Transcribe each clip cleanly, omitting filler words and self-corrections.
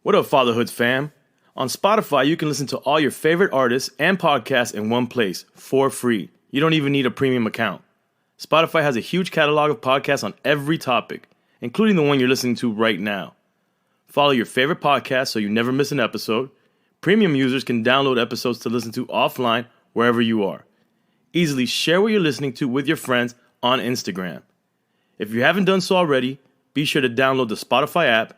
What up, Fatherhoods fam? On Spotify, you can listen to all your favorite artists and podcasts in one place for free. You don't even need a premium account. Spotify has a huge catalog of podcasts on every topic, including the one you're listening to right now. Follow your favorite podcast so you never miss an episode. Premium users can download episodes to listen to offline wherever you are. Easily share what you're listening to with your friends on Instagram. If you haven't done so already, be sure to download the Spotify app,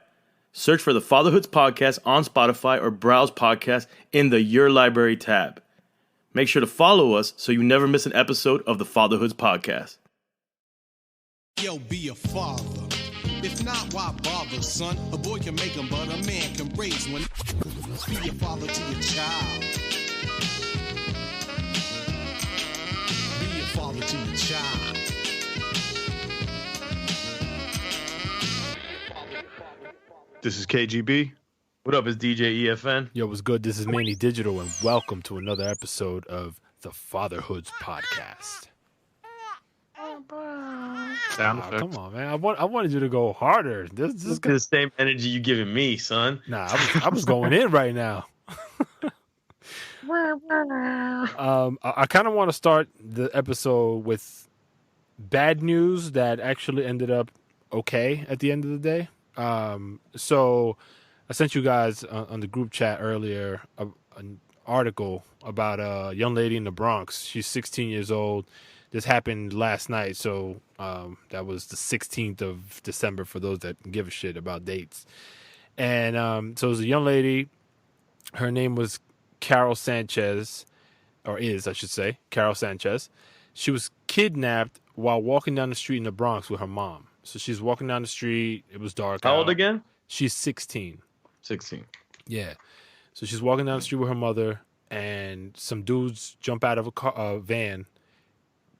search for the Fatherhoods Podcast on Spotify, or browse podcasts in the Your Library tab. Make sure to follow us so you never miss an episode of the Fatherhoods Podcast. Yo, be a father. If not, why bother, son? A boy can make them, but a man can raise one. Be a father to your child. Be a father to your child. This is KGB. What up, it's DJ EFN. Yo, what's good? This is Manny Digital, and welcome to another episode of the Fatherhoods Podcast. Come on, man. I wanted you to go harder. This is the same energy you giving me, son. Nah, I was going in right now. I kind of want to start the episode with bad news that actually ended up okay at the end of the day. So I sent you guys on the group chat earlier an article about a young lady in the Bronx. She's 16 years old. This happened last night, so that was the 16th of December for those that give a shit about dates. And so it was a young lady. Her name was Karol Sanchez, or is, I should say, Karol Sanchez. She was kidnapped while walking down the street in the Bronx with her mom. So she's walking down the street. It was dark out. How old again? She's 16. 16. Yeah. So she's walking down the street with her mother, and some dudes jump out of a van,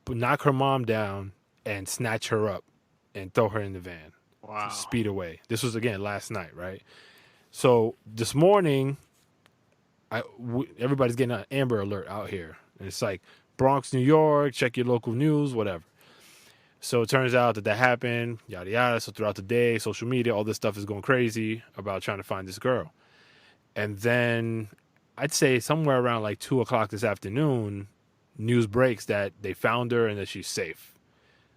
knock her mom down, and snatch her up and throw her in the van. Wow. Speed away. This was, again, last night, right? So this morning, everybody's getting an Amber Alert out here. And it's like, Bronx, New York, check your local news, whatever. So it turns out that happened, yada, yada. So throughout the day, social media, all this stuff is going crazy about trying to find this girl. And then I'd say somewhere around like 2 o'clock this afternoon, news breaks that they found her and that she's safe.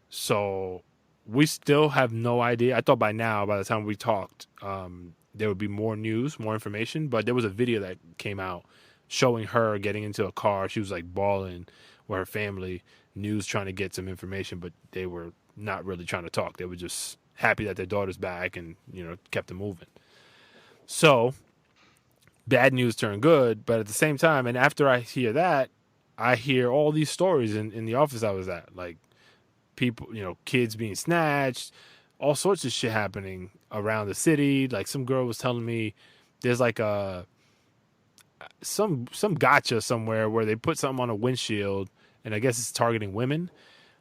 So we still have no idea. I thought by now, by the time we talked, there would be more news, more information. But there was a video that came out showing her getting into a car. She was like bawling with her family. News trying to get some information, but they were not really trying to talk. They were just happy that their daughter's back and, kept it moving. So bad news turned good, but at the same time, and after I hear that, I hear all these stories in the office I was at, like people, kids being snatched, all sorts of shit happening around the city. Like some girl was telling me there's like some gotcha somewhere where they put something on a windshield, and I guess it's targeting women.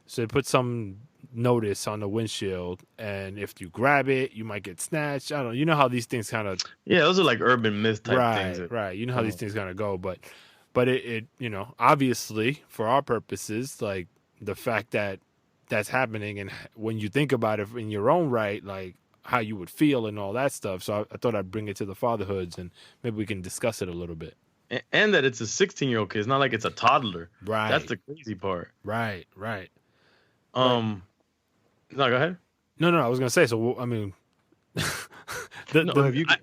So they put some notice on the windshield, and if you grab it, you might get snatched. I don't know. You know how these things kind of... Yeah, those are like urban myth type things. Right. You know how these things kind of go. But it obviously, for our purposes, like the fact that that's happening, and when you think about it in your own right, like how you would feel and all that stuff. So I thought I'd bring it to the fatherhoods, and maybe we can discuss it a little bit. And that it's a 16-year-old kid. It's not like it's a toddler. Right. That's the crazy part. Right. No, go ahead. No, I was going to say, so, I mean... I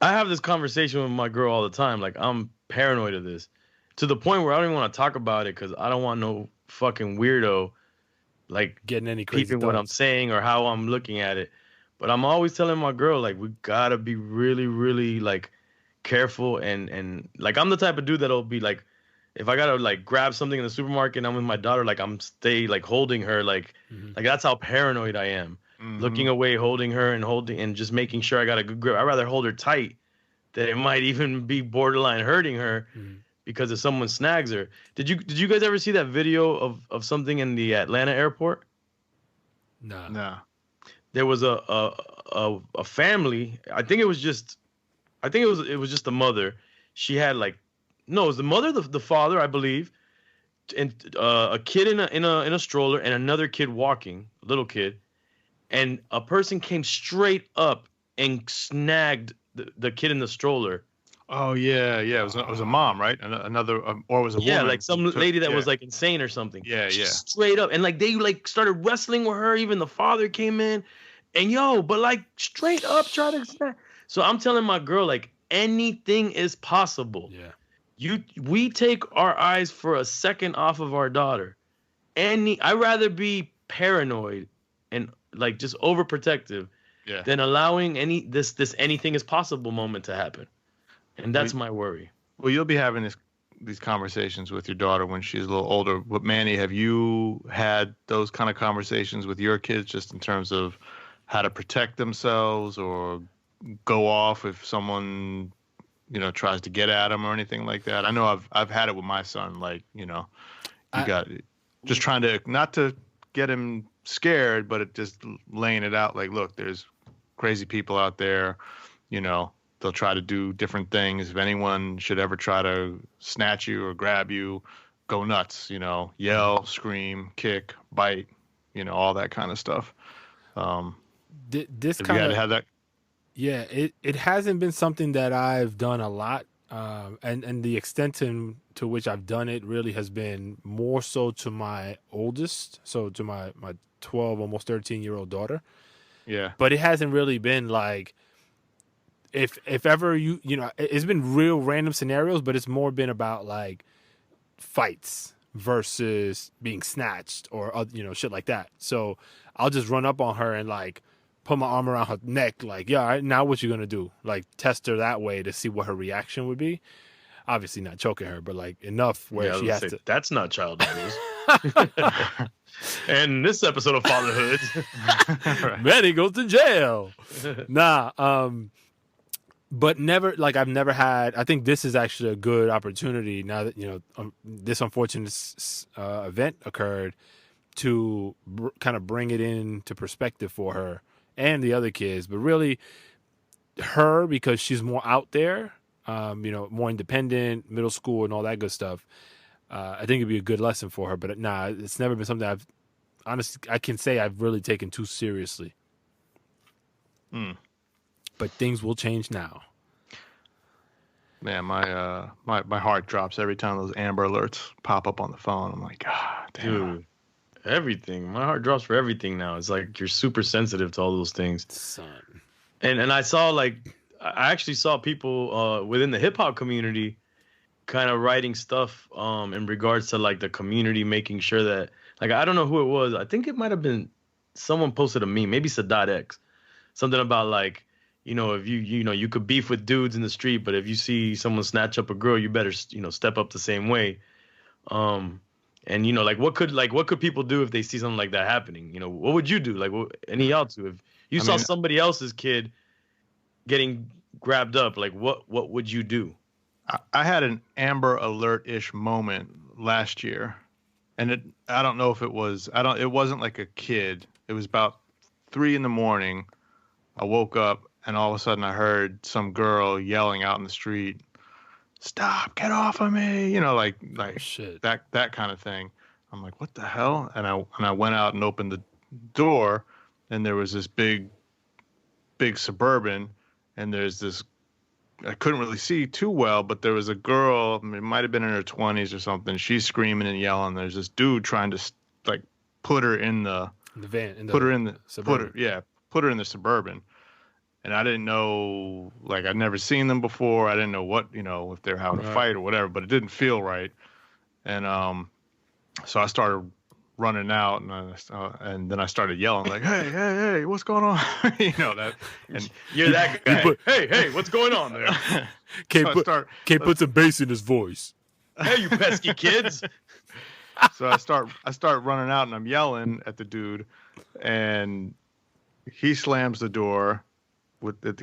have this conversation with my girl all the time. Like, I'm paranoid of this. To the point where I don't even want to talk about it because I don't want no fucking weirdo, like, getting any crazy peeping what I'm saying or how I'm looking at it. But I'm always telling my girl, like, we got to be really, really, like... careful and like I'm the type of dude that'll be like, if I gotta like grab something in the supermarket and I'm with my daughter, like I'm stay like holding her, like like that's how paranoid I am. Looking away, holding her and just making sure I got a good grip. I'd rather hold her tight that it might even be borderline hurting her because if someone snags her. Did you guys ever see that video of something in the Atlanta airport? No. There was a family. I think it was just the mother. She had it was the mother, the father, I believe, and a kid in a stroller and another kid walking, little kid, and a person came straight up and snagged the kid in the stroller. Oh yeah. It was a mom, right? Another, or it was a woman. Like some lady that was like insane or something. Yeah. Straight up, and like they like started wrestling with her. Even the father came in, and but like straight up try to snap. So I'm telling my girl, like, anything is possible. Yeah. We take our eyes for a second off of our daughter. I'd rather be paranoid and like just overprotective than allowing this anything is possible moment to happen. And that's my worry. Well, you'll be having these conversations with your daughter when she's a little older. But Manny, have you had those kind of conversations with your kids just in terms of how to protect themselves or go off if someone, tries to get at them or anything like that? I know I've had it with my son. Like, just trying to not to get him scared, but just laying it out. Like, look, there's crazy people out there, they'll try to do different things. If anyone should ever try to snatch you or grab you, go nuts, yell, scream, kick, bite, all that kind of stuff. This kind of have that. Yeah, it hasn't been something that I've done a lot. And the extent to which I've done it really has been more so to my oldest, so to my 12, almost 13-year-old daughter. Yeah. But it hasn't really been like, if ever it's been real random scenarios, but it's more been about like fights versus being snatched or shit like that. So I'll just run up on her and like put my arm around her neck, like, yeah, all right, now what you gonna do? Like test her that way to see what her reaction would be. Obviously not choking her, but like enough where she has to. That's not child abuse. And this episode of Fatherhood, Manny goes to jail. But never, like, I've never had. I think this is actually a good opportunity now that this unfortunate event occurred to kind of bring it into perspective for her and the other kids, but really her, because she's more out there, more independent, middle school and all that good stuff. I think it'd be a good lesson for her, but it's never been something I can say I've really taken too seriously. But things will change now. Man, my heart drops every time those Amber Alerts pop up on the phone. I'm like, God damn. Dude, everything. My heart drops for everything now. It's like you're super sensitive to all those things. Son. And I actually saw people within the hip hop community kind of writing stuff in regards to like the community making sure that, like, I don't know who it was. I think it might have been someone posted a meme, maybe Sadat X, something about like, if you could beef with dudes in the street, but if you see someone snatch up a girl, you better step up the same way. And like what could people do if they see something like that happening? What would you do? Like any y'all two, if you saw somebody else's kid getting grabbed up, like what would you do? I had an Amber Alert-ish moment last year, and I don't know if it wasn't like a kid. It was about 3 a.m. I woke up and all of a sudden I heard some girl yelling out in the street, "Stop, get off of me," like shit. that kind of thing. I'm like, what the hell? And I went out and opened the door, and there was this big Suburban, and there's this, I couldn't really see too well, but there was a girl, it might have been in her 20s or something. She's screaming and yelling. There's this dude trying to like put her in the van, put her in the Suburban. And I didn't know, like, I'd never seen them before. I didn't know what, if they're having a fight or whatever, but it didn't feel right. And so I started running out, and then I started yelling, like, hey, what's going on? That. And you're that guy. Hey, what's going on there? Can't put some bass in his voice. Hey, you pesky kids. So I start running out, and I'm yelling at the dude, and he slams the door.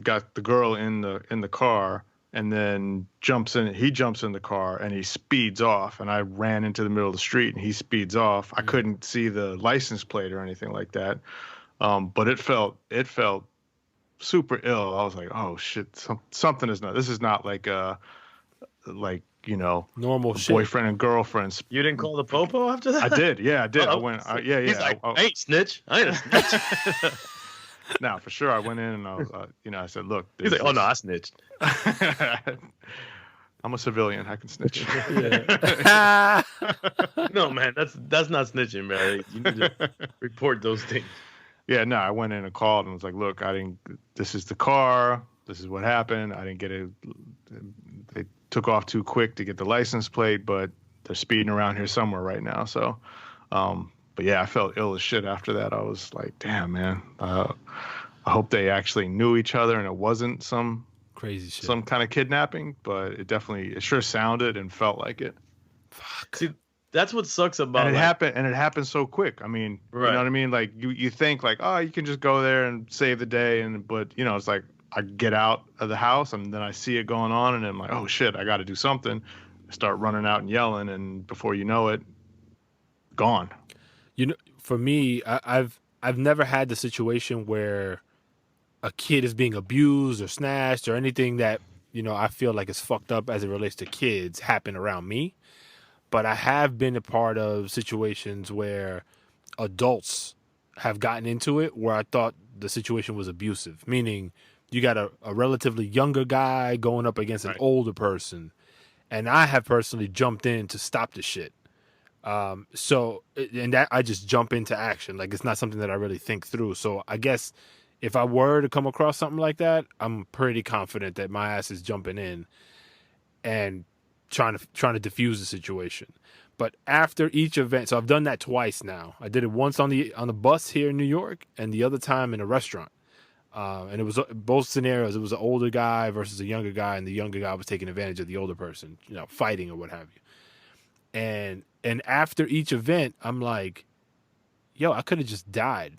Got the girl in the car, and then he jumps in the car and he speeds off, and I ran into the middle of the street and he speeds off. I couldn't see the license plate or anything like that, but it felt super ill. I was like, oh shit, something is not. This is not like normal shit. Boyfriend and girlfriend. You didn't call the popo after that? I did. Yeah, I did. I went. Yeah. He's like, I ain't snitch. I ain't a snitch. No, for sure. I went in and I was, I said, look. He's like, oh no, I snitched. I'm a civilian. I can snitch. No, man, that's not snitching, man. You need to report those things. Yeah, no, I went in and called and was like, look, this is the car. This is what happened. I didn't get it. They took off too quick to get the license plate, but they're speeding around here somewhere right now. So, but yeah, I felt ill as shit after that. I was like, damn, man. I hope they actually knew each other and it wasn't some crazy shit, some kind of kidnapping, but it sure sounded and felt like it. Fuck. See, that's what sucks about and it happened so quick. I mean, right. You know what I mean? Like you think like, oh, you can just go there and save the day, but it's like I get out of the house and then I see it going on and I'm like, oh shit, I got to do something. I start running out and yelling, and before you know it, gone. For me, I've never had the situation where a kid is being abused or snatched or anything that I feel like is fucked up as it relates to kids happen around me. But I have been a part of situations where adults have gotten into it where I thought the situation was abusive, meaning you got a relatively younger guy going up against an older person, and I have personally jumped in to stop the shit. So that I just jump into action. Like, it's not something that I really think through. So I guess if I were to come across something like that, I'm pretty confident that my ass is jumping in and trying to diffuse the situation. But after each event, so I've done that twice now. I did it once on the bus here in New York, and the other time in a restaurant. And it was both scenarios. It was an older guy versus a younger guy, and the younger guy was taking advantage of the older person, fighting or what have you. And after each event, I'm like, yo, I could have just died.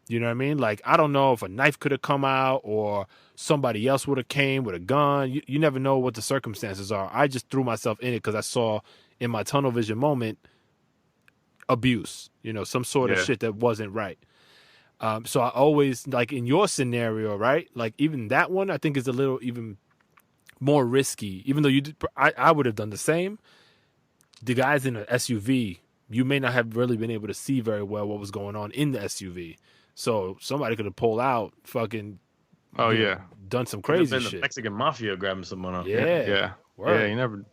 You know what I mean? Like, I don't know if a knife could have come out or somebody else would have came with a gun. You never know what the circumstances are. I just threw myself in it because I saw in my tunnel vision moment abuse, some sort of shit that wasn't right. So I always, like in your scenario, right? Like even that one, I think is a little even more risky, even though I would have done the same. The guys in an SUV, you may not have really been able to see very well what was going on in the SUV. So somebody could have pulled out, fucking, done some crazy been shit. The Mexican mafia grabbing someone up. Yeah. You never.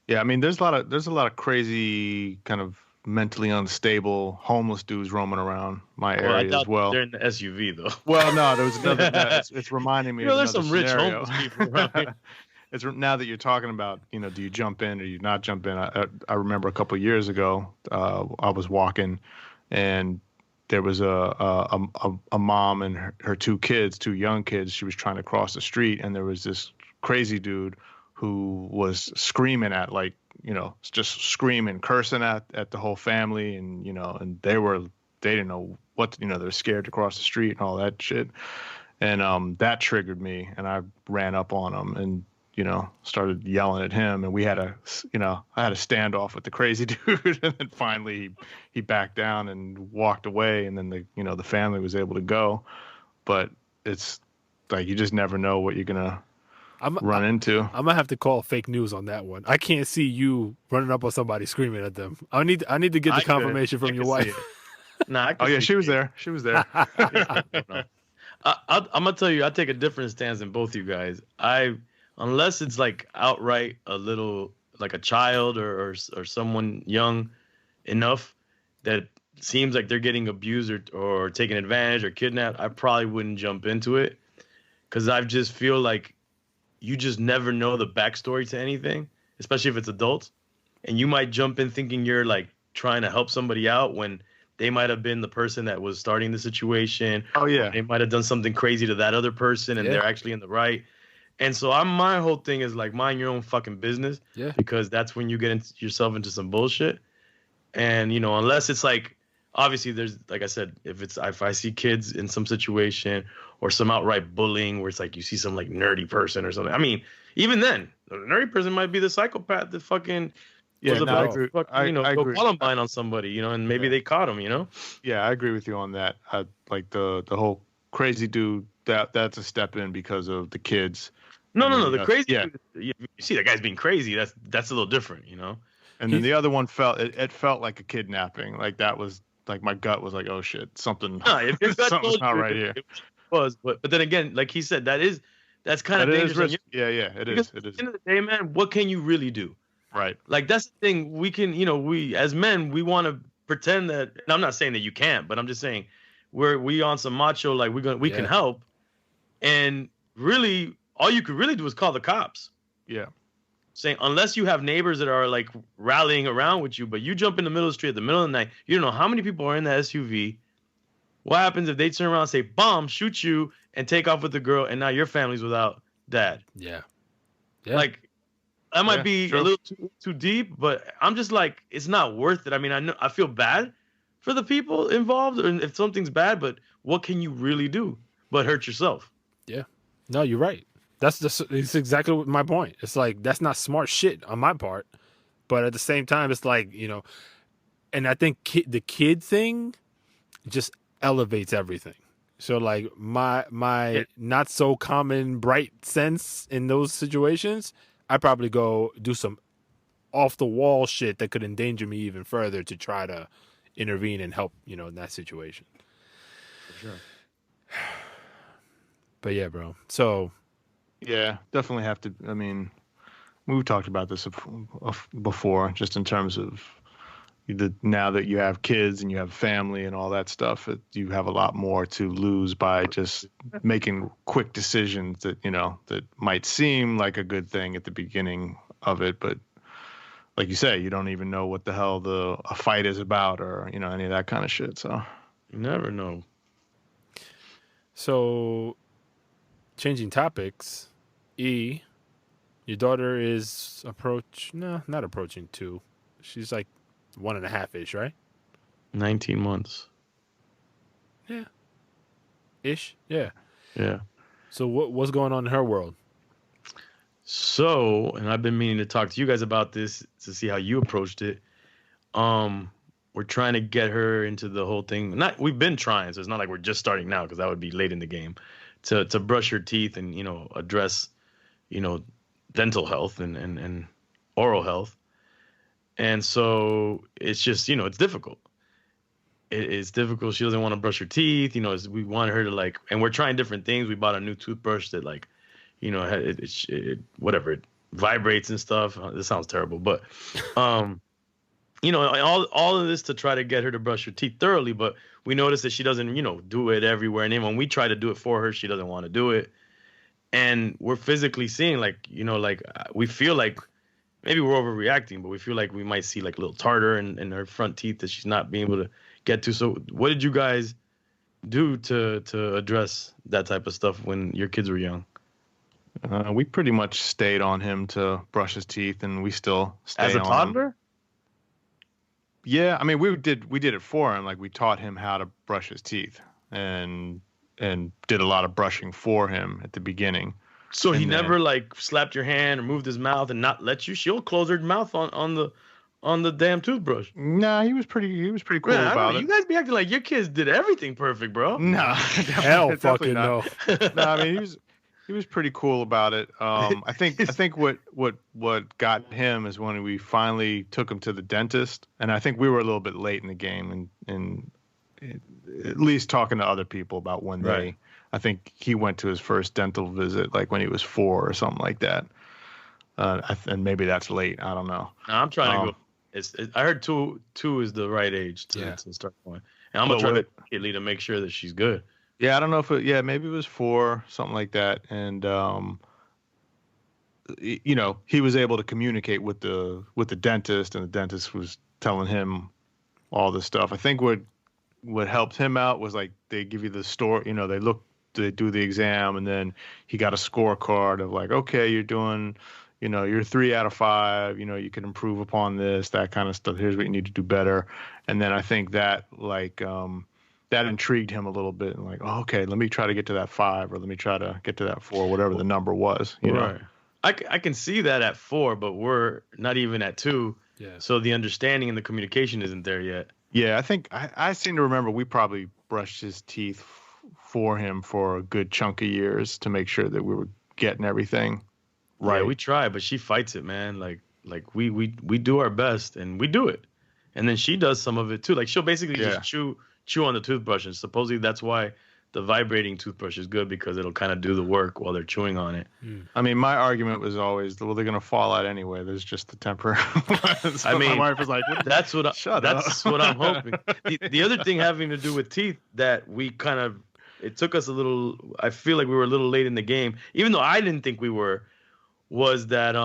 Yeah, I mean, there's a lot of crazy kind of mentally unstable homeless dudes roaming around my area as well. They're in the SUV though. Well, no, there was another. It's reminding me of there's another some rich scenario. homeless people around here. It's now that you're talking about, do you jump in or do you not jump in? I remember a couple of years ago, I was walking, and there was a mom and her two young kids. She was trying to cross the street, and there was this crazy dude who was screaming at, just screaming, cursing at the whole family, and and they didn't know what they were scared to cross the street and all that shit, and that triggered me, and I ran up on him and started yelling at him, and I had a standoff with the crazy dude, and then finally he backed down and walked away, and then the family was able to go. But it's like, you just never know what you're gonna run into. I'm gonna have to call fake news on that one. I can't see you running up on somebody screaming at them. I need to get the confirmation from your wife. Nah, she was there. She was there. No. I'm gonna tell you, I take a different stance than both you guys. Unless it's like outright a little like a child or someone young enough that seems like they're getting abused or taken advantage or kidnapped, I probably wouldn't jump into it, because I just feel like you just never know the backstory to anything, especially if it's adults, and you might jump in thinking you're like trying to help somebody out when they might have been the person that was starting the situation. Oh yeah, they might have done something crazy to that other person, and they're actually in the right. And so my whole thing is like, mind your own fucking business. Yeah. Because that's when you get yourself into some bullshit. And, unless it's like, obviously there's, like I said, if I see kids in some situation or some outright bullying where it's like you see some like nerdy person or something. I mean, even then, the nerdy person might be the psychopath that fucking Columbine on somebody, and maybe they caught him, Yeah, I agree with you on that. Like the whole crazy dude, that's a step in because of the kids. No. The crazy. Yeah. You see that guy's being crazy. That's a little different, And then the other one felt like a kidnapping. Like that was like my gut was like, oh shit, something, Nah, if your gut something's told not you right here. it was, but then again, like he said, that's kind of That dangerous. is on risky. your- Yeah, it because is. It at is. the end of the day, man, what can you really do? Right. Like that's the thing. We can, we as men, we want to pretend that. And I'm not saying that you can't, but I'm just saying we on some macho like we can Yeah. help. And really, all you could really do is call the cops. Yeah. Saying unless you have neighbors that are like rallying around with you, but you jump in the middle of the street at the middle of the night, you don't know how many people are in that SUV. What happens if they turn around and say bomb, shoot you, and take off with the girl, and now your family's without dad? Yeah. Yeah. Like that might be true. a little too deep, but I'm just like, it's not worth it. I mean, I feel bad for the people involved, and if something's bad, but what can you really do but hurt yourself? Yeah. No, you're right. It's exactly my point. It's like, that's not smart shit on my part. But at the same time, it's like, and I think the kid thing just elevates everything. So like my not so common bright sense in those situations, I probably go do some off the wall shit that could endanger me even further to try to intervene and help, in that situation. For sure. But yeah, bro. So Yeah, definitely have to. I mean, we've talked about this before, just in terms of now that you have kids and you have family and all that stuff, you have a lot more to lose by just making quick decisions that that might seem like a good thing at the beginning of it, but like you say, you don't even know what the hell a fight is about, or any of that kind of shit. So You never know. So, changing topics, your daughter is not approaching 2. She's like 1.5-ish, right? 19 months. Yeah. Ish? Yeah. Yeah. So what's going on in her world? So, and I've been meaning to talk to you guys about this to see how you approached it. We're trying to get her into the whole thing. We've been trying, so it's not like we're just starting now, because that would be late in the game. To brush her teeth and address dental health and oral health. And so it's just it's difficult. It's difficult. She doesn't want to brush her teeth. We want her to and we're trying different things. We bought a new toothbrush that it whatever, it vibrates and stuff. This sounds terrible, but all of this to try to get her to brush her teeth thoroughly. But we notice that she doesn't do it everywhere, and then when we try to do it for her, she doesn't want to do it. And we're physically seeing we feel like maybe we're overreacting, but we feel like we might see like a little tartar in her front teeth that she's not being able to get to. So what did you guys do to address that type of stuff when your kids were young? We pretty much stayed on him to brush his teeth, and we still stay As a on toddler? him. Yeah, I mean, we did it for him. Like, we taught him how to brush his teeth, and did a lot of brushing for him at the beginning. So he And then- never slapped your hand or moved his mouth and not let you. She'll close her mouth on the damn toothbrush. Nah, he was pretty cool Man, I don't about know. it. You guys be acting like your kids did everything perfect, bro. Nah, Hell definitely fucking not. no. No, I mean, he was pretty cool about it. I think what got him is when we finally took him to the dentist, and I think we were a little bit late in the game, and at least talking to other people about when Right. I think he went to his first dental visit like when he was 4 or something like that. And maybe that's late. I don't know. Nah, I'm trying to go. I heard two is the right age to start going, and I'm gonna try to Italy to make sure that she's good. Yeah, I don't know if maybe it was 4, something like that. And he was able to communicate with the dentist, and the dentist was telling him all this stuff. I think what helped him out was like they give you the they do the exam, and then he got a scorecard of like, okay, you're doing, you're 3 out of 5, you can improve upon this, that kind of stuff. Here's what you need to do better. And then I think that that intrigued him a little bit, and like, oh, okay, let me try to get to that 5, or let me try to get to that 4, whatever the number was. Right. I can see that at 4, but we're not even at 2. Yeah. So the understanding and the communication isn't there yet. Yeah, I think I seem to remember we probably brushed his teeth for him for a good chunk of years to make sure that we were getting everything right. Yeah, we try, but she fights it, man. Like we do our best, and we do it. And then she does some of it too. Like she'll basically Yeah. just chew on the toothbrush, and supposedly that's why the vibrating toothbrush is good, because it'll kind of do the work while they're chewing on it. I mean, my argument was always, well, they're gonna fall out anyway. There's just the temporary. So I mean, my wife was like, That's what Shut what I'm up. hoping. The other thing having to do with teeth that we kind of, it took us a little, I feel like we were a little late in the game, even though I didn't think we were, was that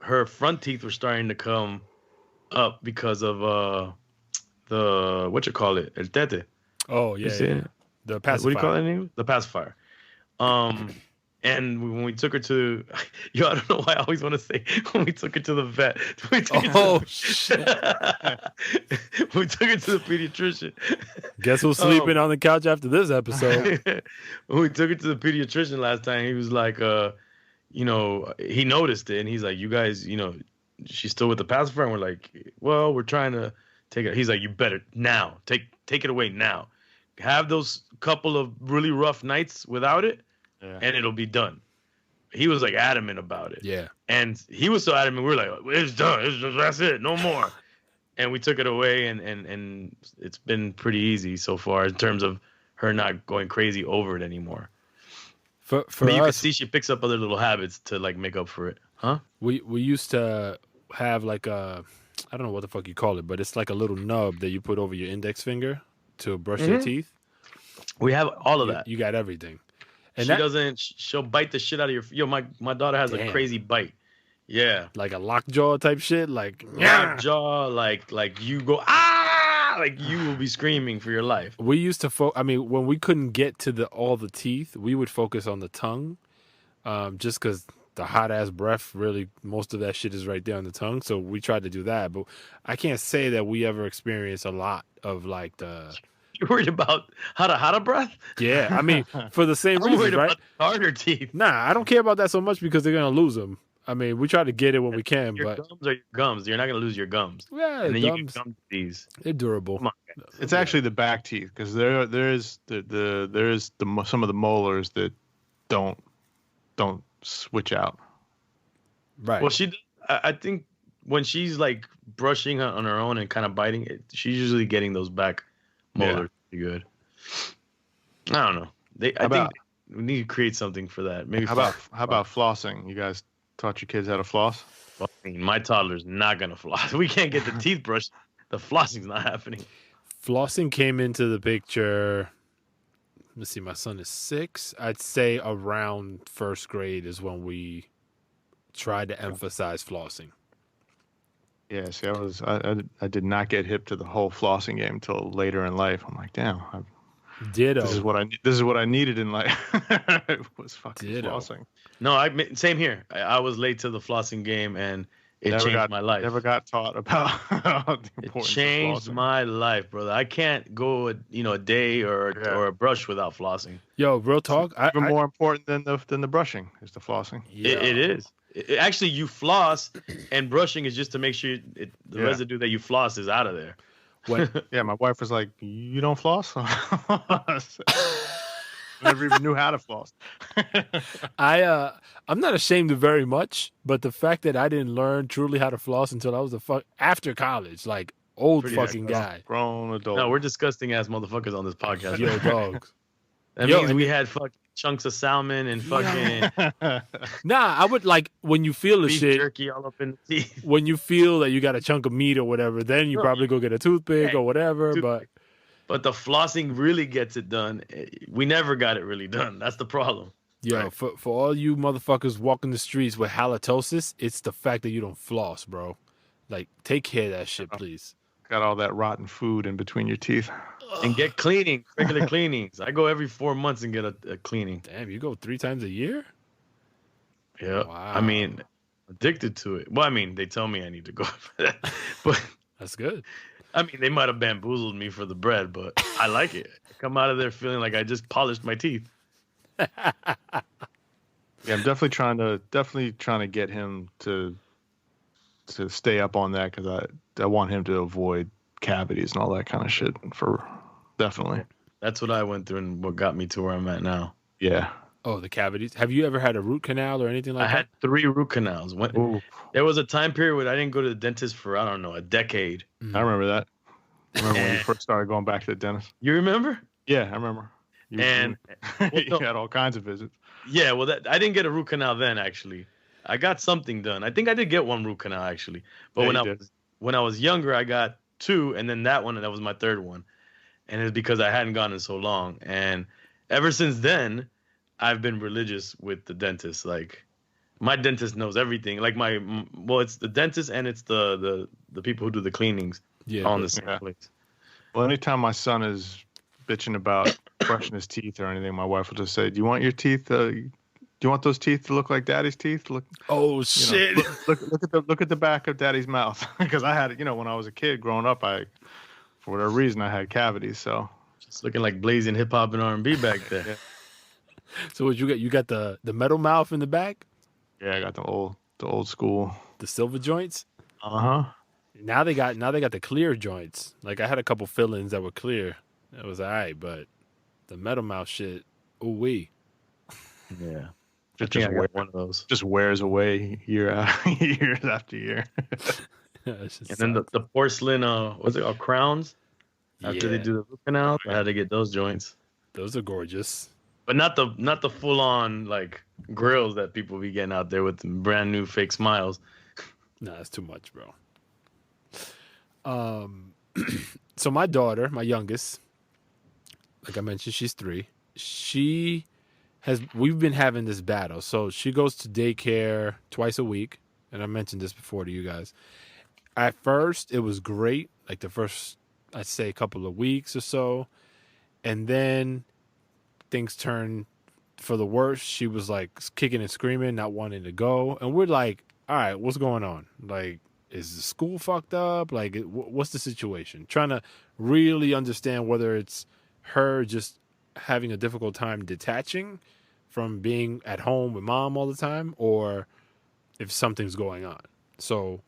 her front teeth were starting to come up because of the what you call it, el tete. Oh yeah, see yeah. it? The pacifier. What do you call it in English? The pacifier. And when we took her to, I don't know why I always want to say when we took her to the vet. Shit! We took her to the pediatrician. Guess who's sleeping on the couch after this episode? When we took her to the pediatrician last time, he was like, he noticed it, and he's like, you guys, she's still with the pacifier, and we're like, well, we're trying to take it. He's like, you better now take it away now. Have those couple of really rough nights without it, and it'll be done. He was like adamant about it. Yeah. And he was so adamant, we were like, it's done. That's it. No more. And we took it away, and it's been pretty easy so far in terms of her not going crazy over it anymore. For but you can us, see she picks up other little habits to like make up for it. Huh? we used to have like a, I don't know what the fuck you call it, but it's like a little nub that you put over your index finger to brush your teeth. We have all of that. You got everything. And she'll bite the shit out of your, my daughter has a crazy bite. Yeah. Like a lockjaw type shit. Like, lockjaw, like you go, like you will be screaming for your life. We used to, when we couldn't get to all the teeth, we would focus on the tongue, just because the hot ass breath, really, most of that shit is right there on the tongue. So we tried to do that, but I can't say that we ever experienced a lot of like the. You're worried about hada breath? Yeah, I mean, for the same reason, worried right? about the harder teeth. Nah, I don't care about that so much because they're gonna lose them. I mean, we try to get it when we can, your but gums are your gums. You're not gonna lose your gums. Yeah, and then gums, you get gum disease. They're durable. Come on. It's actually the back teeth, because there is some of the molars that don't switch out. Right. Well, I think when she's like brushing on her own and kind of biting it, she's usually getting those back molars pretty good. I don't know. I think we need to create something for that. Maybe how about flossing? You guys taught your kids how to floss? Well, I mean, my toddler's not gonna floss. We can't get the teeth brushed. The flossing's not happening. Flossing came into the picture. Let's see, my son is 6. I'd say around first grade is when we tried to emphasize flossing. Yeah, see, I did not get hip to the whole flossing game until later in life. I'm like, damn, Ditto. this is what I needed in life. Was fucking Ditto. flossing. No, same here. I was late to the flossing game, and it changed my life. Never got taught about the importance It of changed flossing. my life, brother. I can't go a day or a brush without flossing. Yo, real talk. Even more important than the brushing is the flossing. It is. Actually, you floss, and brushing is just to make sure the residue that you floss is out of there. Yeah, my wife was like, "You don't floss?" Never even knew how to floss. I'm not ashamed of very much, but the fact that I didn't learn truly how to floss until I was after college, like old fucking guy. Grown adult. No, we're disgusting ass motherfuckers on this podcast. Yo, dogs. That means we had fucking chunks of salmon and fucking Nah, I would like when you feel the beef shit. jerky all up in the teeth. When you feel that you got a chunk of meat or whatever, then you probably go get a toothpick or whatever. But the flossing really gets it done. We never got it really done. That's the problem. Yo, for all you motherfuckers walking the streets with halitosis, it's the fact that you don't floss, bro. Like, take care of that shit, please. Got all that rotten food in between your teeth. And get cleaning, regular cleanings. I go every 4 months and get a cleaning. Damn, you go 3 times a year? Yeah. Wow. I mean, addicted to it. Well, I mean, they tell me I need to go for that. But That's good. I mean, they might have bamboozled me for the bread, but I like it. I come out of there feeling like I just polished my teeth. Yeah, I'm definitely trying to get him to stay up on that, because I want him to avoid cavities and all that kind of shit. For definitely. That's what I went through and what got me to where I'm at now. Yeah. Oh, the cavities. Have you ever had a root canal or anything like I that? had 3 root canals. Ooh, There was a time period where I didn't go to the dentist for, I don't know, a decade. I remember that. I remember when you And first started going back to the dentist. you remember? Yeah, I remember. You, And well, you no, had all kinds of visits. yeah, well, I didn't get a root canal then. Actually, I got something done. I think I did get 1 root canal actually, but Yeah, when you I did. was when I was younger, I got 2, and then that one, and that was my 3rd one. And it's because I hadn't gone in so long. And ever since then, I've been religious with the dentist. Like, my dentist knows everything. Like well, it's the dentist and it's the people who do the cleanings Yeah, all in but- the same Yeah. place. Well, anytime my son is bitching about brushing his teeth or anything, my wife will just say, "Do you want your teeth? Do you want those teeth to look like Daddy's teeth? Look, Oh you know, shit! look at the back of Daddy's mouth." Because I had, when I was a kid growing up, for whatever reason, I had cavities. So Just looking like blazing hip hop and R&B back there. Yeah. So what you got? You got the metal mouth in the back, yeah, I got the old school. the silver joints. Uh huh. Now they got the clear joints. Like I had a couple fillings that were clear. It was alright, but the metal mouth shit, ooh wee. Yeah. It I think I got one of those. just wears away years after year. It's just And then the porcelain, what's it called, crowns? After they Yeah. do the root canal, I had to get those joints. those are gorgeous. But not the full on like grills that people be getting out there with the brand new fake smiles. Nah, that's too much, bro. So my daughter, my youngest, like I mentioned, she's 3. We've been having this battle. So she goes to daycare twice a week, and I mentioned this before to you guys. At first, it was great, like the first, I'd say, couple of weeks or so, and then things turned for the worse. She was like kicking and screaming, not wanting to go, and we're like, all right, what's going on? Like, is the school fucked up? Like, what's the situation? Trying to really understand whether it's her just having a difficult time detaching from being at home with mom all the time, or if something's going on. So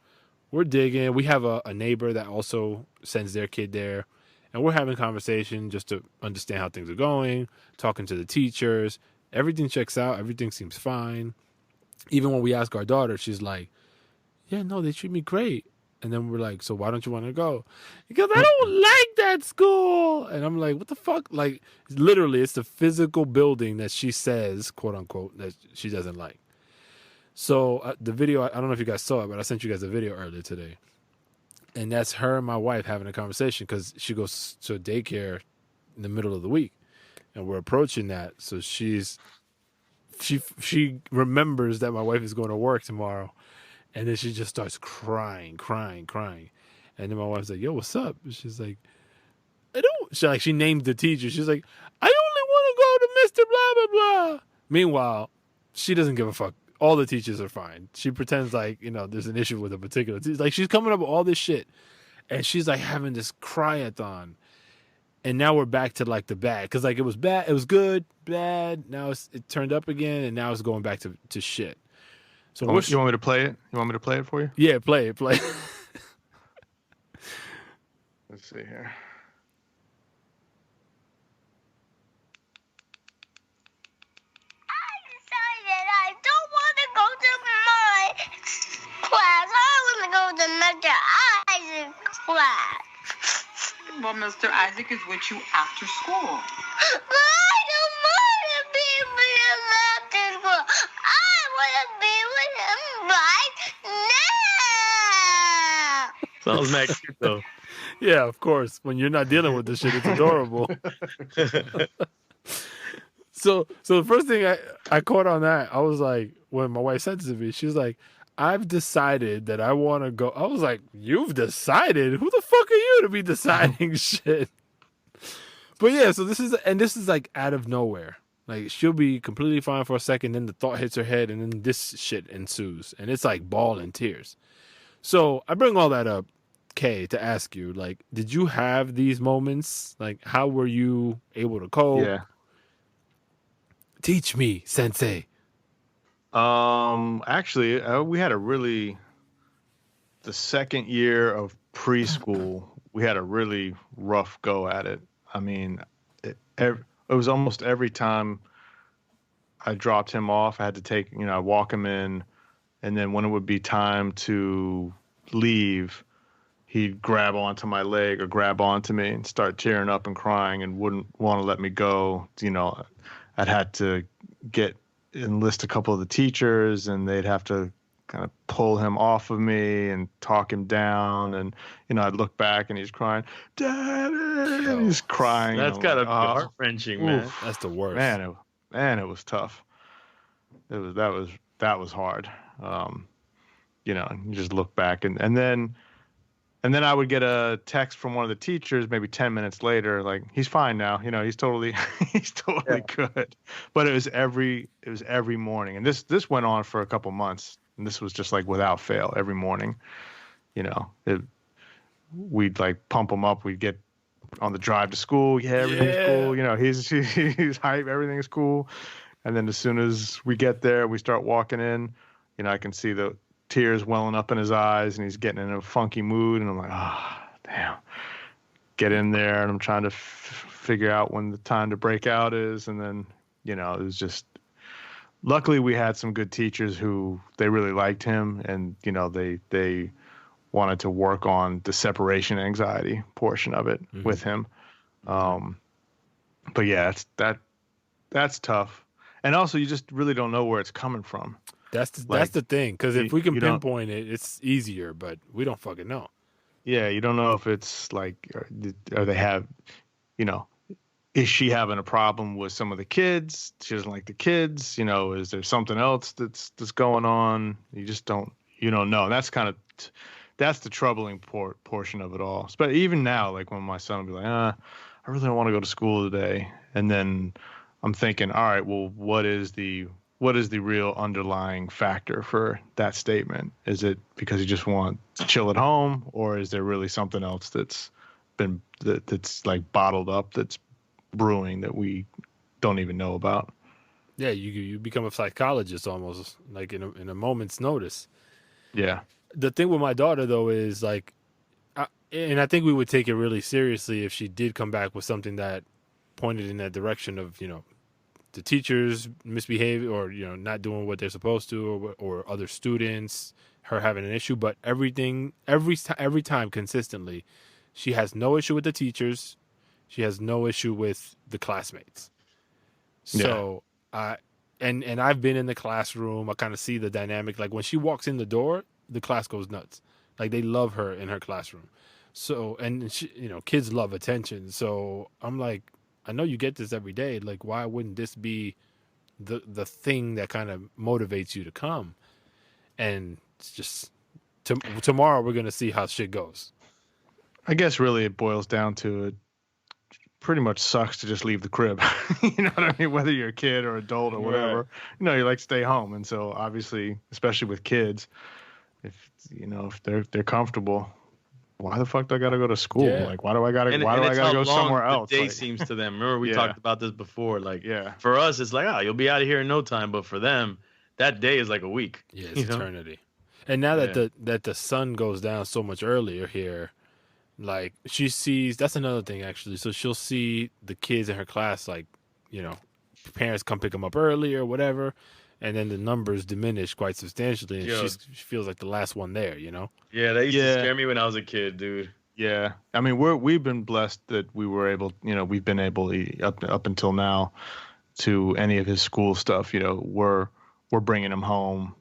we're digging. We have a neighbor that also sends their kid there, and we're having conversation just to understand how things are going, talking to the teachers. Everything checks out. Everything seems fine. Even when we ask our daughter, she's like, yeah, no, they treat me great. And then we're like, so why don't you want to go? Because I don't like that school. And I'm like, what the fuck? Like, literally, it's the physical building that she says, quote unquote, that she doesn't like. So the video, I don't know if you guys saw it, but I sent you guys a video earlier today. And that's her and my wife having a conversation because she goes to daycare in the middle of the week. And we're approaching that. So she remembers that my wife is going to work tomorrow. And then she just starts crying. And then my wife's like, yo, what's up? And she's like, she named the teacher. She's like, I only want to go to Mr. Blah, blah, blah. Meanwhile, she doesn't give a fuck. All the teachers are fine. She pretends like, there's an issue with a particular teacher. Like, she's coming up with all this shit. And she's like having this cry-a-thon. And now we're back to like the bad. Because like it was bad. It was good, bad. Now it turned up again. And now it's going back to shit. So You want me to play it? You want me to play it for you? Yeah, play it. Let's see here. I decided I don't want to go to my class. I want to go to Mr. Isaac's class. Well, Mr. Isaac is with you after school. But I don't want to be with him after school. I want to be with him right now. Sounds mad cute though. Yeah, of course. When you're not dealing with this shit, it's adorable. So the first thing I caught on that, I was like, when my wife said this to me, she was like, I've decided that I want to go. I was like, you've decided? Who the fuck are you to be deciding shit? But yeah, so this is like out of nowhere. Like, she'll be completely fine for a second, then the thought hits her head, and then this shit ensues. And it's like bawling tears. So I bring all that up, Kay, to ask you, like, did you have these moments? Like, how were you able to cope? Yeah. Teach me, sensei. Actually, we had the second year of preschool, we had a really rough go at it. I mean, it was almost every time I dropped him off. I had to take, I walk him in, and then when it would be time to leave, he'd grab onto my leg or grab onto me and start tearing up and crying and wouldn't want to let me go. I'd had to enlist a couple of the teachers, and they'd have to kind of pull him off of me and talk him down. And, I'd look back and he's crying, Daddy, and he's crying. That's gotta be heart-wrenching, man. Oof. That's the worst. Man, it was tough. That was hard. You just look back and then I would get a text from one of the teachers maybe 10 minutes later, like, he's fine now. He's totally good. But it was every morning. And this went on for a couple months. And this was just like without fail every morning. We'd like pump him up. We'd get on the drive to school. Yeah, everything's cool. He's hype. Everything's cool. And then as soon as we get there, we start walking in, I can see the tears welling up in his eyes, and he's getting in a funky mood. And I'm like, damn. Get in there, and I'm trying to figure out when the time to break out is. And then, it was just, luckily we had some good teachers who they really liked him, and, they wanted to work on the separation anxiety portion of it with him. But yeah, that's tough. And also, you just really don't know where it's coming from. That's the thing, because if we can pinpoint it, it's easier, but we don't fucking know. Yeah, you don't know if it's like, or they have, is she having a problem with some of the kids? She doesn't like the kids. Is there something else that's going on? You just don't know. And that's kind of, that's the troubling portion of it all. But even now, like when my son will be like, I really don't want to go to school today. And then I'm thinking, all right, well, what is the real underlying factor for that statement? Is it because you just want to chill at home, or is there really something else that's like bottled up, that's brewing, that we don't even know about? Yeah, you become a psychologist almost, like in a moment's notice. Yeah. The thing with my daughter though is like, and I think we would take it really seriously if she did come back with something that pointed in that direction of the teachers misbehaving, or not doing what they're supposed to, or other students, her having an issue. But every time consistently, she has no issue with the teachers, she has no issue with the classmates. So and I've been in the classroom, I kind of see the dynamic. Like when she walks in the door, the class goes nuts. Like they love her in her classroom. So, and she, kids love attention. So I'm like, I know you get this every day. Like, why wouldn't this be the thing that kind of motivates you to come? And it's just tomorrow we're gonna see how shit goes. I guess really it boils down to it. Pretty much sucks to just leave the crib. You know what I mean? Whether you're a kid or adult or whatever, you like to stay home. And so obviously, especially with kids, if they're comfortable, why the fuck do I got to go to school? Yeah. Like, why do I got to go somewhere else? The day like, seems to them. Remember we talked about this before. Like, yeah, for us, it's like, you'll be out of here in no time. But for them, that day is like a week. Yeah, it's eternity. And now that the sun goes down so much earlier here, like she sees, that's another thing actually. So she'll see the kids in her class, like, parents come pick them up early or whatever. And then the numbers diminish quite substantially, and she feels like the last one there, Yeah, that used to scare me when I was a kid, dude. Yeah, I mean, we've been blessed that we were able, we've been able up until now to any of his school stuff. We're bringing him home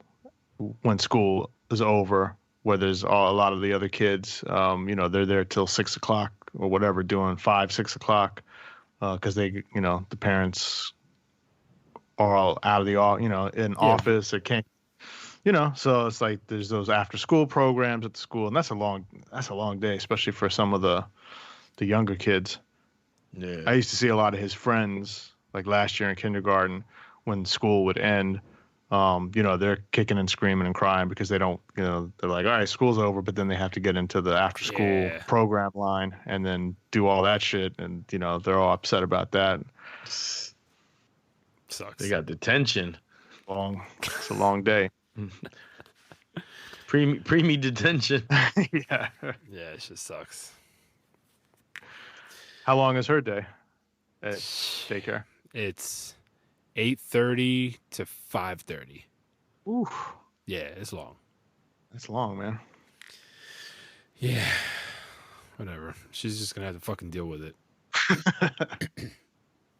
when school is over, where there's a lot of the other kids. They're there till 6 o'clock or whatever, doing 5, 6 o'clock, because they, the parents are all out of the office or can't, so it's like there's those after school programs at the school, and that's a long day, especially for some of the younger kids. Yeah, I used to see a lot of his friends, like last year in kindergarten, when school would end, they're kicking and screaming and crying because they don't, they're like, all right, school's over, but then they have to get into the after school program line and then do all that shit, and they're all upset about that. Sucks. They got detention. It's a long day. Preemie detention. Yeah, it just sucks. How long is her day at daycare? It's 8:30 to 5:30. Oof. Yeah, it's long. That's long, man. Yeah. Whatever. She's just gonna have to fucking deal with it.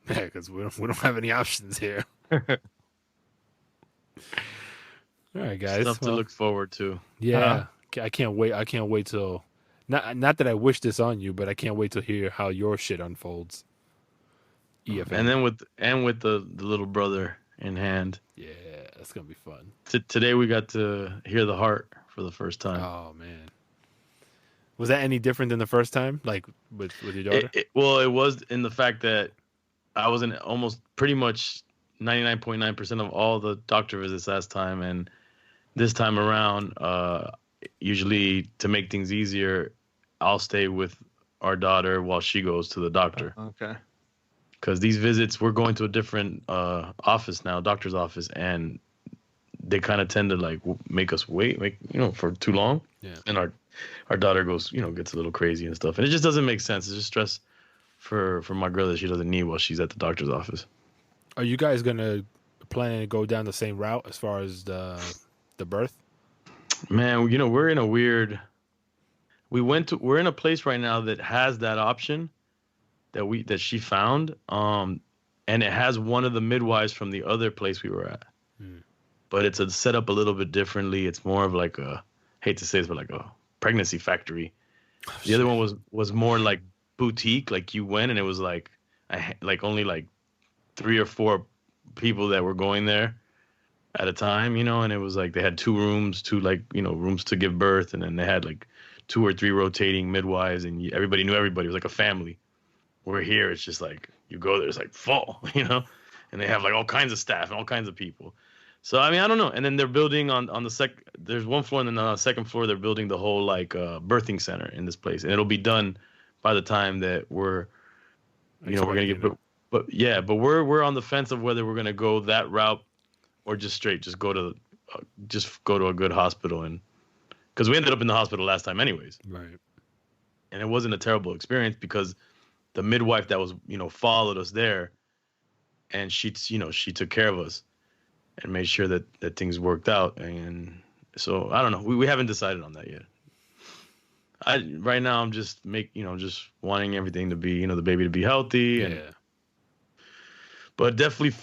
Yeah, because we don't have any options here. All right, guys. Stuff to look forward to. Yeah, I can't wait. I can't wait till not that I wish this on you, but I can't wait to hear how your shit unfolds. EFN. And then with the little brother in hand. Yeah, that's gonna be fun. Today we got to hear the heart for the first time. Oh man, was that any different than the first time, like with your daughter? Well, it was in the fact that I was in almost pretty much 99.9% of all the doctor visits last time, and this time around, usually to make things easier, I'll stay with our daughter while she goes to the doctor. Okay. Because these visits, we're going to a different office now, doctor's office, and they kind of tend to like make us wait, for too long. Yeah. And our daughter goes, gets a little crazy and stuff, and it just doesn't make sense. It's just stress for my girl that she doesn't need while she's at the doctor's office. Are you guys planning to go down the same route as far as the birth? Man, we're in a weird. We're in a place right now that has that option that she found, and it has one of the midwives from the other place we were at. But it's set up a little bit differently. It's more of like hate to say this, but like a pregnancy factory. The other one was more like boutique. Like you went and it was like only like 3 or 4 people that were going there at a time, and it was like they had 2 rooms, 2 rooms to give birth, and then they had like 2 or 3 rotating midwives, and everybody knew everybody. It was like a family. We're here, it's just like you go there, it's like full, and they have like all kinds of staff and all kinds of people. So I mean, I don't know. And then they're building on the there's 1 floor, and then on the 2nd floor they're building the whole like birthing center in this place, and it'll be done by the time that we're gonna get. But we're on the fence of whether we're gonna go that route or just go to a good hospital, and because we ended up in the hospital last time anyways. Right. And it wasn't a terrible experience because the midwife that was, followed us there, and she took care of us and made sure that things worked out. And so I don't know. We haven't decided on that yet. Right now I'm just just wanting everything to be, the baby to be healthy. And, but definitely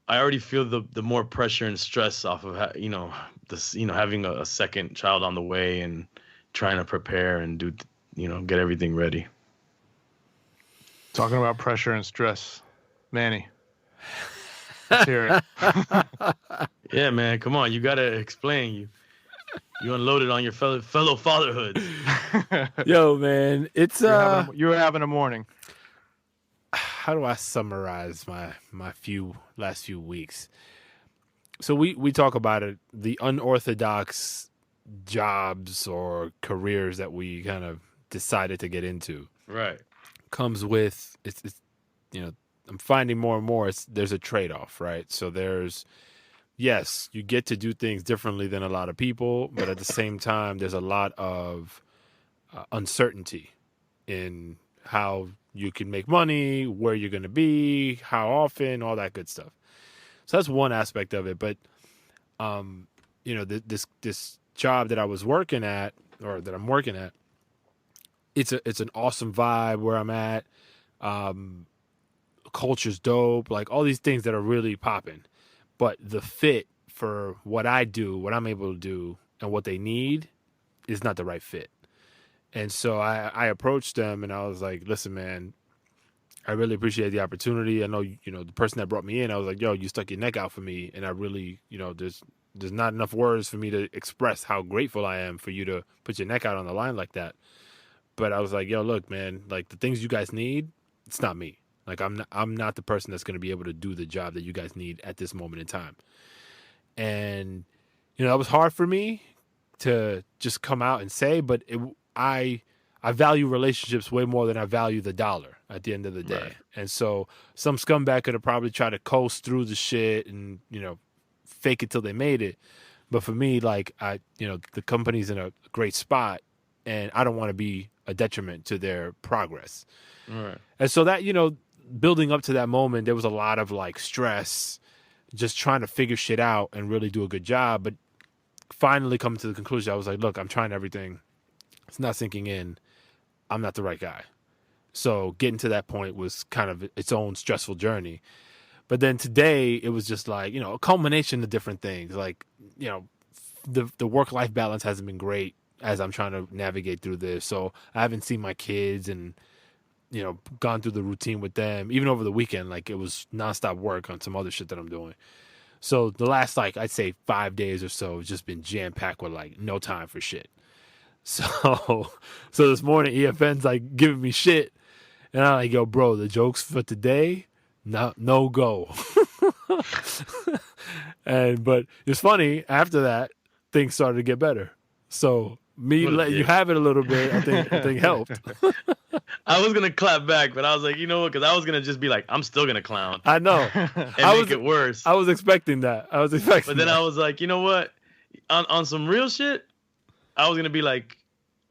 I already feel the more pressure and stress off of, having a second child on the way and trying to prepare and do, get everything ready. Talking about pressure and stress, Manny. Let's hear it. Yeah, man, come on, you gotta explain. You unloaded on your fellow fatherhood. Yo, man, it's you were having a morning. How do I summarize my last few weeks? So we talk about it, the unorthodox jobs or careers that we kind of decided to get into. Right. Comes with it's I'm finding more and more there's a trade-off, right? So yes, you get to do things differently than a lot of people, but at the same time there's a lot of uncertainty in how you can make money, where you're going to be, how often, all that good stuff. So that's one aspect of it, but this job that I was working at, or that I'm working at, it's an awesome vibe where I'm at. Culture's dope, like all these things that are really popping. But the fit for what I do, what I'm able to do, and what they need is not the right fit. And so I approached them and I was like, listen, man, I really appreciate the opportunity. I know, the person that brought me in, I was like, yo, you stuck your neck out for me. And I really, there's not enough words for me to express how grateful I am for you to put your neck out on the line like that. But I was like, yo, look, man, like the things you guys need, it's not me. Like I'm not the person that's going to be able to do the job that you guys need at this moment in time. And, that was hard for me to just come out and say, but I value relationships way more than I value the dollar at the end of the day. Right. And so some scumbag could have probably tried to coast through the shit and, fake it till they made it. But for me, like the company's in a great spot and I don't want to be a detriment to their progress. All right. And so that, building up to that moment, there was a lot of like stress, just trying to figure shit out and really do a good job. But finally coming to the conclusion, I was like, look, I'm trying everything. It's not sinking in. I'm not the right guy. So getting to that point was kind of its own stressful journey. But then today it was just like, a culmination of different things. Like, the work-life balance hasn't been great as I'm trying to navigate through this. So I haven't seen my kids and, gone through the routine with them. Even over the weekend, like it was nonstop work on some other shit that I'm doing. So the last, like, I'd say 5 days or so has just been jam-packed with like no time for shit. So this morning EFN's like giving me shit. And I'm like, yo, bro, the jokes for today, no go. But it's funny, after that, things started to get better. So me letting you have it a little bit, I think helped. I was gonna clap back, but I was like, you know what? Because I was gonna just be like, I'm still gonna clown. I know. And make it worse. I was expecting that. But then I was like, you know what? On some real shit, I was gonna be like,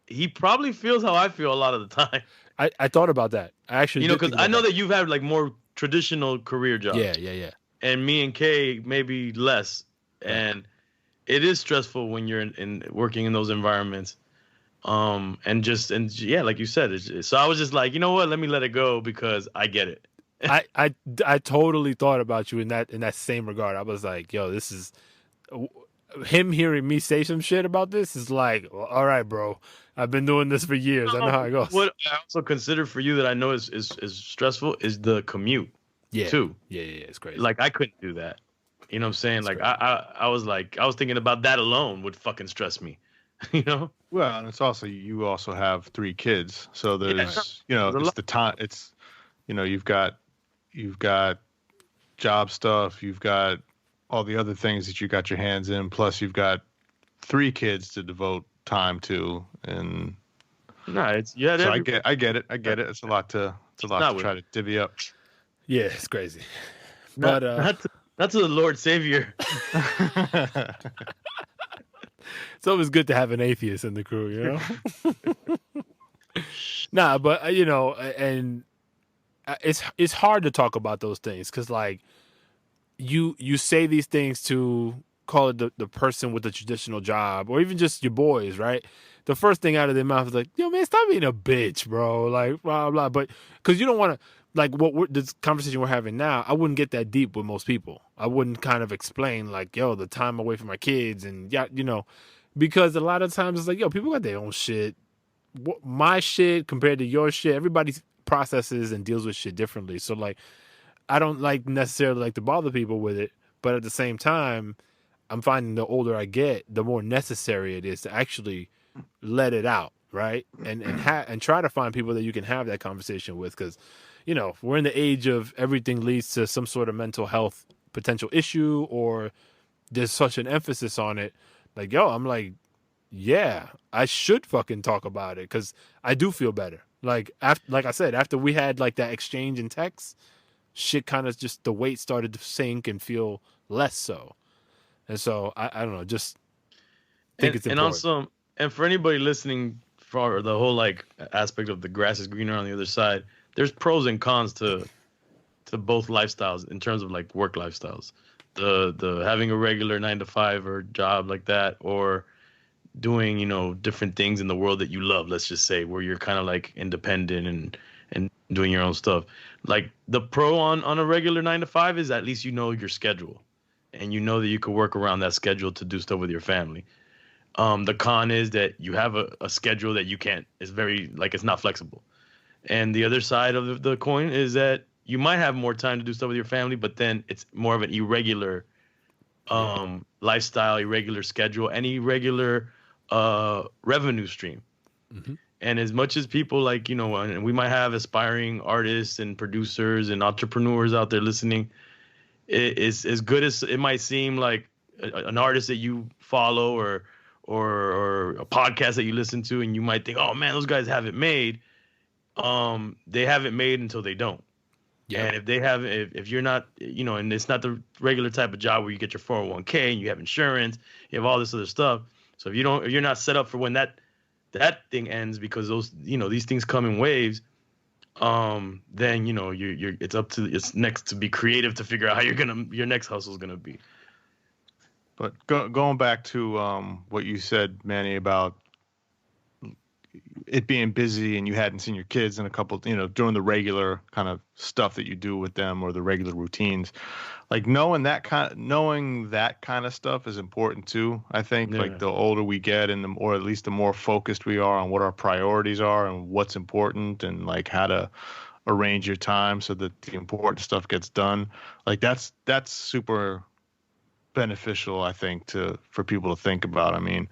he probably feels how I feel a lot of the time. I thought about that. I actually, because I know that you've had like more traditional career jobs. Yeah. And me and Kay maybe less, and it is stressful when you're in working in those environments. And like you said, so I was just like, you know what? Let me let it go because I get it. I totally thought about you in that same regard. I was like, yo, this is him hearing me say some shit about this is like, well, all right, bro. I've been doing this for years. I know how it goes. What I also consider for you that I know is stressful is the commute. Yeah. Too. Yeah, it's crazy. Like I couldn't do that. You know what I'm saying? That's like I was thinking about that alone would fucking stress me. Well, and it's also, you also have 3 kids, so there's it's the time. It's you've got job stuff, you've got all the other things that you got your hands in, plus you've got 3 kids to devote time to, and it's So I get it. It's a lot to try to divvy up. Yeah, it's crazy. Not to the Lord Savior. It's always good to have an atheist in the crew, Nah, but and it's hard to talk about those things because like you say these things to call it the person with the traditional job or even just your boys, right? The first thing out of their mouth is like, yo, man, stop being a bitch, bro. Like, blah, blah. But because you don't want to, like, this conversation we're having now, I wouldn't get that deep with most people. I wouldn't kind of explain, like, yo, the time away from my kids and, because a lot of times it's like, yo, people got their own shit. My shit compared to your shit, everybody processes and deals with shit differently. So, like, I don't necessarily like to bother people with it. But at the same time, I'm finding the older I get, the more necessary it is to actually let it out, right? And try to find people that you can have that conversation with, because we're in the age of everything leads to some sort of mental health potential issue, or there's such an emphasis on it. Like, yo, I'm like, yeah, I should fucking talk about it because I do feel better. Like I said, after we had like that exchange in text, shit kind of just the weight started to sink and feel less so. And so I don't know, just think it's important. And also, and for anybody listening, for the whole like aspect of the grass is greener on the other side, there's pros and cons to both lifestyles in terms of like work lifestyles. The having a regular 9-to-5 or job like that, or doing different things in the world that you love, let's just say, where you're kind of like independent and doing your own stuff. Like the pro on a regular 9-to-5 is at least your schedule, and that you could work around that schedule to do stuff with your family. The con is that you have a schedule that you can't. It's very it's not flexible. And the other side of the coin is that you might have more time to do stuff with your family, but then it's more of an irregular lifestyle, irregular schedule, and irregular revenue stream. Mm-hmm. And as much as people and we might have aspiring artists and producers and entrepreneurs out there listening, it's as good as it might seem, like an artist that you follow or a podcast that you listen to, and you might think, oh man, those guys have it made. They have it made until they don't. Yeah. And if they have, if you're not, and it's not the regular type of job where you get your 401k and you have insurance, you have all this other stuff. So if you're not set up for when that thing ends, because those, these things come in waves. then you're it's next to be creative to figure out how your next hustle is gonna be. But going back to what you said, Manny, about it being busy and you hadn't seen your kids in a couple, doing the regular kind of stuff that you do with them or the regular routines, like knowing that kind of stuff is important too. I think like the older we get and or at least the more focused we are on what our priorities are and what's important and like how to arrange your time so that the important stuff gets done. Like that's super beneficial, I think, for people to think about. I mean,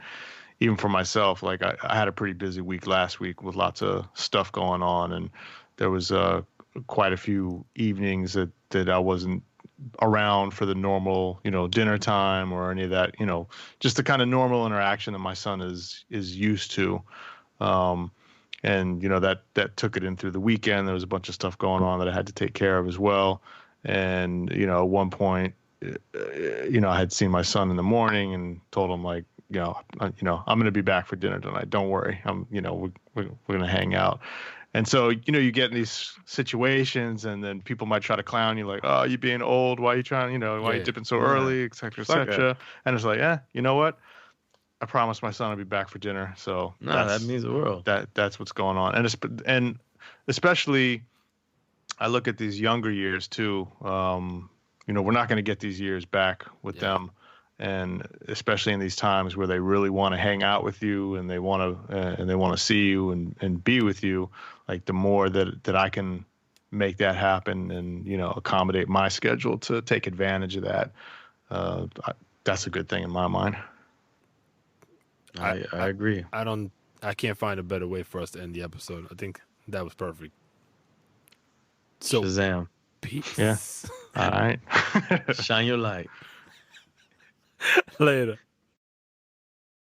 even for myself, like I had a pretty busy week last week with lots of stuff going on, and there was quite a few evenings that I wasn't around for the normal, dinner time or any of that, just the kind of normal interaction that my son is used to. And that took it in through the weekend. There was a bunch of stuff going on that I had to take care of as well. And at one point, I had seen my son in the morning and told him like, I'm going to be back for dinner tonight. Don't worry. We're going to hang out. And so, you get in these situations and then people might try to clown you like, oh, you being old. Why are you trying, why are you dipping so early, et cetera, et cetera. And it's like, you know what? I promised my son I'd be back for dinner. So that means the world. That's what's going on. And especially I look at these younger years too. We're not going to get these years back with them. And especially in these times where they really want to hang out with you and they want to see you and be with you, like the more that I can make that happen and, accommodate my schedule to take advantage of that. That's a good thing in my mind. I agree. I can't find a better way for us to end the episode. I think that was perfect. So Shazam. Peace. Yeah. All right. Shine your light. Later.